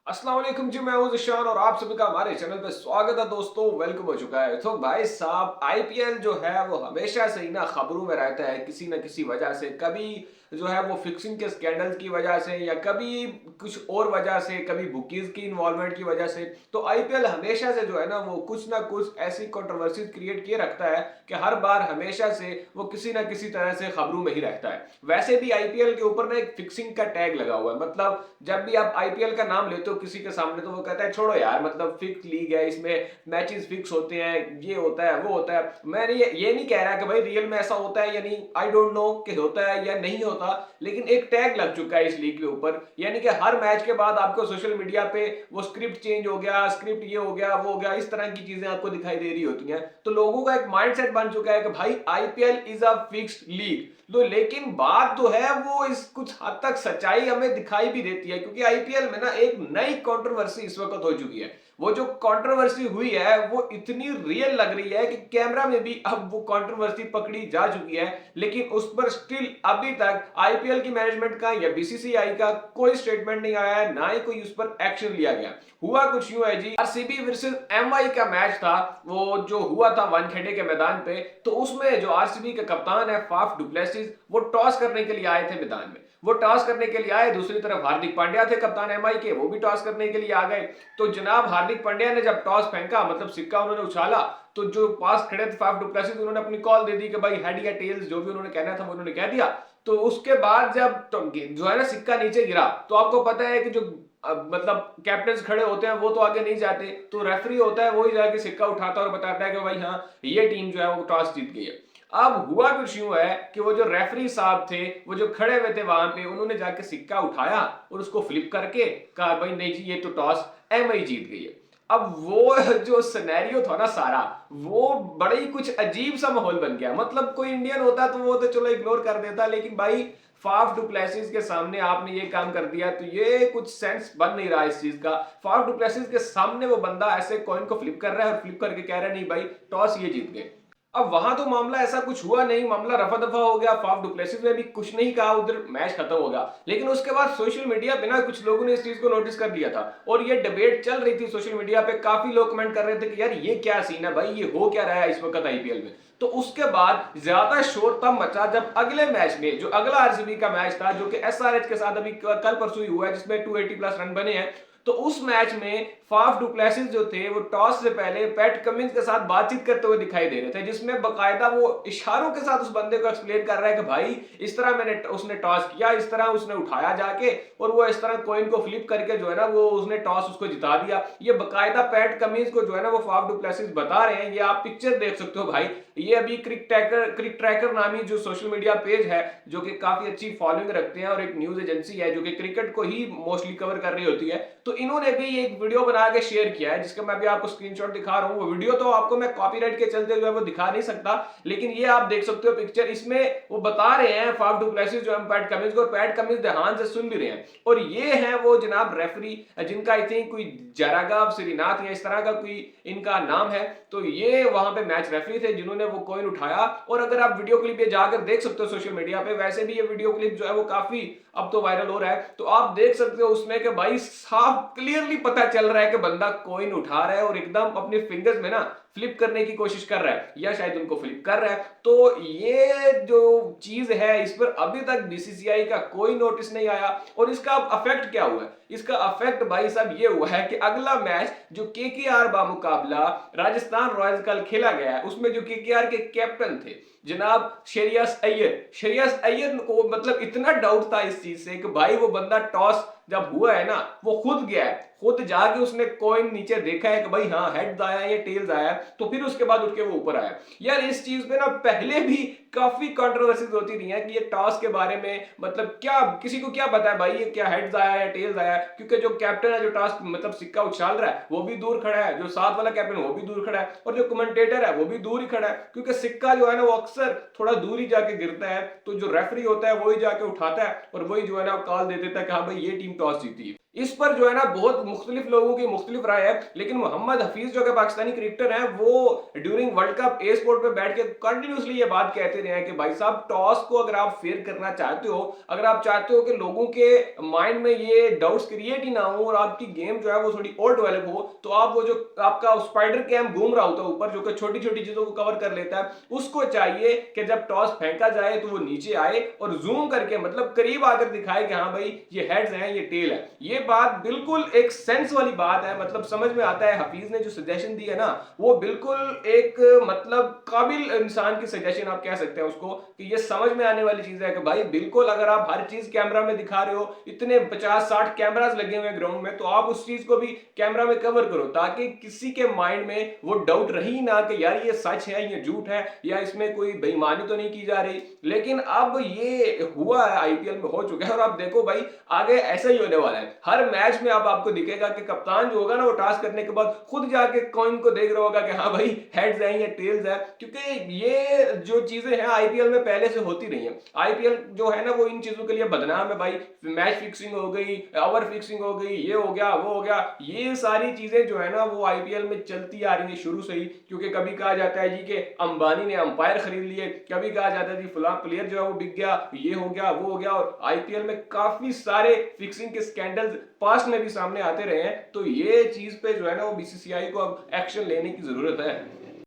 अस्सलाम वालेकुम जी, मैं हूं ज़िशान और आप सभी का हमारे चैनल पे स्वागत है। दोस्तों, वेलकम हो चुका है। तो भाई साहब, आईपीएल जो है वो हमेशा से ही ना खबरों में रहता है किसी ना किसी वजह से। कभी जो है वो फिक्सिंग के स्कैंडल की वजह से, या कभी कुछ और वजह से, कभी बुकीज की इन्वॉल्वमेंट की वजह से। तो आईपीएल हमेशा से जो है ना वो कुछ ना कुछ ऐसी कंट्रोवर्सीज क्रिएट किए रखता है कि हर बार हमेशा से वो किसी ना किसी तरह से खबरों में ही रहता है। वैसे भी आईपीएल के ऊपर ना एक फिक्सिंग का टैग लगा हुआ है। मतलब जब भी आप आईपीएल का नाम लेते हो किसी के सामने, तो वो कहता है छोड़ो यार, मतलब फिक्स लीग है, इसमें मैचेस फिक्स होते हैं, ये होता है वो होता है। मैं ये नहीं कह रहा कि भाई रियल में ऐसा होता है या नहीं, आई डोंट नो कि होता है या नहीं होता, लेकिन एक टैग लग चुका है इस लीग के ऊपर। यानी कि हर मैच के बाद आपको सोशल मीडिया पे वो स्क्रिप्ट चेंज हो गया, स्क्रिप्ट ये हो गया वो हो गया, इस तरह की चीजें आपको दिखाई दे रही होती हैं। तो लोगों का एक माइंडसेट बन चुका है कि भाई IPL is a fixed league. तो लेकिन बात तो है वो इस कुछ हद तक सच्चाई हमें दिखाई भी देती है, क्योंकि आईपीएल में ना एक नई कंट्रोवर्सी इस वक्त हो चुकी है। वो जो कंट्रोवर्सी हुई है वो इतनी रियल लग रही है कि कैमरा में भी अब वो कंट्रोवर्सी पकड़ी जा चुकी है, लेकिन उस पर स्टिल अभी तक आईपीएल की मैनेजमेंट का या बीसीसीआई का कोई स्टेटमेंट नहीं आया है, ना ही कोई उस पर एक्शन लिया गया। हुआ कुछ यूं है जी, आरसीबी वर्सेस एमआई का मैच था, वो जो हुआ था वानखेड़े के मैदान पे। तो उसमें जो आरसीबी के कप्तान है फाफ डुप्लेसिस, वो टॉस करने के लिए आए थे मैदान में। वो टॉस करने के लिए आए, दूसरी तरफ हार्दिक पांड्या थे कप्तान एमआई के, वो भी टॉस करने के लिए आ गए। तो जनाब हार्दिक पांड्या ने जब टॉस फेंका, मतलब सिक्का उन्होंने उछाला, तो जो पास खड़े थे फाफ डुप्लेसिस, उन्होंने अपनी कॉल दे दी कि भाई हेड या टेल्स, जो भी उन्होंने कहना था वो उन्होंने कह दिया। तो उसके बाद जब तो जो है ना सिक्का नीचे गिरा, तो आपको पता है कि जो मतलब कैप्टन खड़े होते हैं वो तो आगे नहीं जाते, तो रेफरी होता है वही जाके सिक्का उठाता है और बताता है कि भाई हाँ, ये टीम जो है वो टॉस जीत गई है। अब हुआ कुछ यूं है कि वो जो रेफरी साहब थे, वो जो खड़े हुए थे वहां पे, उन्होंने जाके सिक्का उठाया और उसको फ्लिप करके कहा भाई नहीं जी, ये तो टॉस एमआई जीत गई है। अब वो जो सिनेरियो था ना सारा, वो बड़ा ही कुछ अजीब सा माहौल बन गया। मतलब कोई इंडियन होता तो वो तो चलो इग्नोर कर देता, लेकिन भाई फाफ डुप्लेसिस के सामने आपने ये काम कर दिया, तो ये कुछ सेंस बन नहीं रहा इस चीज का। फाफ डुप्लेसिस के सामने वो बंदा ऐसे कॉइन को फ्लिप कर रहा है और फ्लिप करके कह रहा है नहीं भाई, टॉस ये जीत गए। अब वहां तो मामला ऐसा कुछ हुआ नहीं, मामला रफा दफा हो गया, फाफ डुप्लेसिस ने भी कुछ नहीं कहा, उधर मैच खत्म हो गया। लेकिन उसके बाद सोशल मीडिया पे ना कुछ लोगों ने इस चीज को नोटिस कर लिया था, और ये डिबेट चल रही थी सोशल मीडिया पे। काफी लोग कमेंट कर रहे थे कि यार ये क्या सीन है भाई, ये हो क्या रहा है इस वक्त आईपीएल में। तो उसके बाद ज्यादा शोर तब मचा जब अगले मैच में, जो अगला आरसीबी का मैच था, जो कि एसआरएच के साथ अभी कल परसों ही हुआ है, जिसमें 280 प्लस रन बने हैं। तो उस मैच में फाफ डुप्लेसिस जो थे वो टॉस से पहले पैट कमिंस के साथ बातचीत करते हुए दिखाई दे रहे थे, जिसमें बकायदा वो इशारों के साथ उस बंदे को एक्सप्लेन कर रहा है कि भाई इस तरह उसने टॉस किया, इस तरह उसने उठाया जाके, और वो इस तरह कॉइन को फ्लिप करके जो है ना वो उसने टॉस उसको जिता दिया। ये बकायदा पैट कमिंस को जो है ना वो फाफ डुप्लेसिस बता रहे हैं। ये आप पिक्चर देख सकते हो भाई। ये अभी क्रिक ट्रैकर नामी जो सोशल मीडिया पेज है, जो कि काफी अच्छी फॉलोइंग रखते हैं और एक न्यूज एजेंसी है जो कि क्रिकेट को ही मोस्टली कवर कर रही होती है, तो इन्होंने भी एक वीडियो बना के शेयर किया है, जिसका मैं भी आपको स्क्रीनशॉट दिखा रहा हूं। वो वीडियो तो आपको मैं कॉपीराइट के चलते जो है वो दिखा नहीं सकता, लेकिन ये आप देख सकते हो पिक्चर। इसमें वो बता रहे हैं फाफ डुप्लेसिस जो है पैट कमिंस को, और पैट कमिंस ध्यान से सुन भी रहे हैं। और ये है वो जनाब रेफरी, जिनका आई थिंक कोई जरागाव श्रीनाथ या इस तरह का कोई इनका नाम है। तो ये वहां पे मैच रेफरी थे जिन्होंने वो कॉइन उठाया। और अगर आप वीडियो क्लिप ये जाकर देख सकते हो सोशल मीडिया पे, वैसे भी ये वीडियो क्लिप जो है वो काफी अब तो वायरल हो रहा है, तो आप देख सकते हो उसमें कि भाई साफ क्लियरली पता चल रहा है कि बंदा कॉइन उठा रहा है और एकदम अपने फिंगर्स में ना फ्लिप करने की कोशिश कर रहा है, या शायद उनको फ्लिप कर रहा है। तो ये जो चीज है, इस पर अभी तक बीसीसीआई का कोई नोटिस नहीं आया। और इसका अफेक्ट क्या हुआ है? इसका अफेक्ट भाई साहब ये हुआ है कि अगला मैच जो केकेआर बामुकाबला राजस्थान रॉयल्स कल खेला गया है, उसमें जो केकेआर के कैप्टन थे जनाब श्रेयस अय्यर को मतलब इतना डाउट था इस चीज से कि भाई वो बंदा टॉस जब हुआ है ना, वो खुद गया है, खुद जाके उसने कॉइन नीचे देखा है कि भाई हाँ हेड्स आया है या टेल्स आया है, तो फिर उसके बाद उठ के वो ऊपर आया। यार इस चीज पे ना पहले भी काफी कंट्रोवर्सीज होती रही है कि ये टॉस के बारे में, मतलब क्या किसी को क्या पता है भाई ये क्या हेड्स आया है या टेल्स आया है, क्योंकि जो कैप्टन है जो टॉस मतलब सिक्का उछाल रहा है वो भी दूर खड़ा है, जो साथ वाला कैप्टन वो भी दूर खड़ा है, और जो कमेंटेटर है वो भी दूर ही खड़ा है, क्योंकि सिक्का जो है ना वो अक्सर थोड़ा दूर ही जाके गिरता है। तो जो रेफरी होता है वही जाके उठाता है और वही जो है ना कॉल दे देता है कि हाँ भाई ये टीम टॉस जीती है। इस पर जो है ना बहुत मुख्तलिफ लोगों की मुख्तलिफ राय है, लेकिन मोहम्मद हफीज जो कि पाकिस्तानी क्रिकेटर हैं, वो during world cup a sport पे बैठ के कंटिन्यूसली ये बात कहते रहे हैं कि भाई साहब, टॉस को अगर आप फेयर करना चाहते हो, अगर आप चाहते हो कि लोगों के माइंड में ये डाउट्स क्रिएट ही ना हो और आपकी गेम जो है वो थोड़ी और डेवलप हो, तो आप वो जो आपका स्पाइडर कैम घूम रहा होता है ऊपर, जो कि छोटी छोटी चीजों को कवर कर लेता है, उसको चाहिए कि जब टॉस फेंका जाए तो वो नीचे आए और जूम करके, मतलब करीब आकर दिखाए कि हाँ भाई ये हेड्स हैं, ये टेल है। ये बात बिल्कुल एक सेंस वाली बात है, मतलब समझ में आता है। हफीज ने जो सजेशन दी है ना, वो बिल्कुल एक मतलब काबिल इंसान की सजेशन आप कह सकते हैं उसको, कि ये समझ में आने वाली चीज है कि भाई बिल्कुल अगर आप हर चीज कैमरा में दिखा रहे हो, इतने 50-60 कैमरास लगे हुए ग्राउंड में, तो आप उस चीज को भी कैमरा में कवर करो, ताकि किसी के माइंड में वो डाउट रही ना कि यार ये सच है, ये झूठ है, या इसमें कोई बेईमानी तो नहीं की जा रही। लेकिन अब ये हुआ है, आईपीएल में हो चुका है, और आप देखो भाई आगे ऐसा ही होने वाला है। हर मैच में अब आपको दिखेगा कि कप्तान जो होगा ना, वो टास्क करने के बाद खुद जाके कॉइन को देख रहा होगा कि हाँ भाई हेड्स है या टेल्स है, क्योंकि ये जो चीजें हैं आईपीएल में पहले से होती रही है। आईपीएल जो है ना वो इन चीजों के लिए बदनाम है भाई। मैच फिक्सिंग हो गई, ओवर फिक्सिंग हो गई, ये हो गया, वो हो गया, ये सारी चीजें जो है ना वो आईपीएल में चलती आ रही है शुरू से ही। क्योंकि कभी कहा जाता है जी कि अंबानी ने अंपायर खरीद लिए, कभी कहा जाता है जी फलां प्लेयर जो है वो बिक गया, ये हो गया, वो हो गया, और आईपीएल में काफी सारे फिक्सिंग के स्कैंडल्स पास्ट में भी सामने आते रहे हैं। तो ये चीज पे जो है ना वो बीसीसीआई को अब एक्शन लेने की जरूरत है।